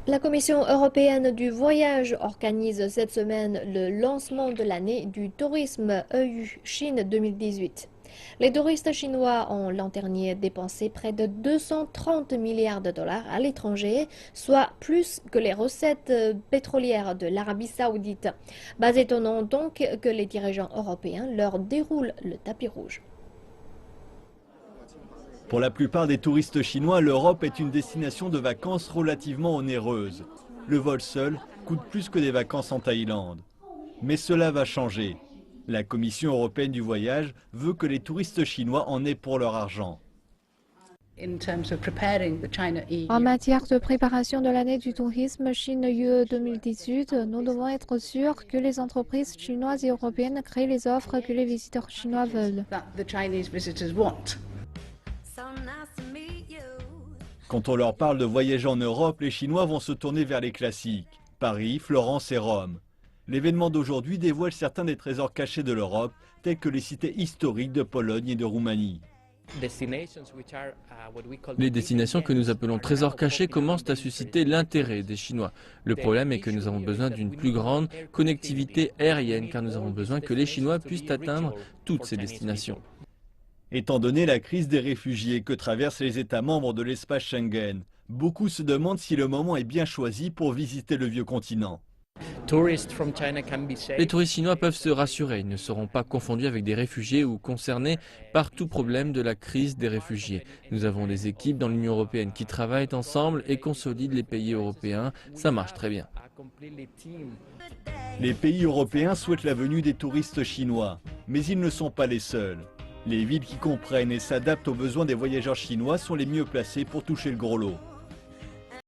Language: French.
La Commission européenne du voyage organise cette semaine le lancement de l'année du tourisme EU Chine 2018. Les touristes chinois ont l'an dernier dépensé près de 230 milliards de dollars à l'étranger, soit plus que les recettes pétrolières de l'Arabie saoudite. Pas étonnant donc que les dirigeants européens leur déroulent le tapis rouge. Pour la plupart des touristes chinois, l'Europe est une destination de vacances relativement onéreuse. Le vol seul coûte plus que des vacances en Thaïlande. Mais cela va changer. La Commission européenne du voyage veut que les touristes chinois en aient pour leur argent. En matière de préparation de l'année du tourisme Chine-UE 2018, nous devons être sûrs que les entreprises chinoises et européennes créent les offres que les visiteurs chinois veulent. Quand on leur parle de voyager en Europe, les Chinois vont se tourner vers les classiques. Paris, Florence et Rome. L'événement d'aujourd'hui dévoile certains des trésors cachés de l'Europe, tels que les cités historiques de Pologne et de Roumanie. Les destinations que nous appelons trésors cachés commencent à susciter l'intérêt des Chinois. Le problème est que nous avons besoin d'une plus grande connectivité aérienne car nous avons besoin que les Chinois puissent atteindre toutes ces destinations. Étant donné la crise des réfugiés que traversent les États membres de l'espace Schengen, beaucoup se demandent si le moment est bien choisi pour visiter le vieux continent. Les touristes chinois peuvent se rassurer, ils ne seront pas confondus avec des réfugiés ou concernés par tout problème de la crise des réfugiés. Nous avons des équipes dans l'Union européenne qui travaillent ensemble et consolident les pays européens. Ça marche très bien. Les pays européens souhaitent la venue des touristes chinois, mais ils ne sont pas les seuls. Les villes qui comprennent et s'adaptent aux besoins des voyageurs chinois sont les mieux placées pour toucher le gros lot.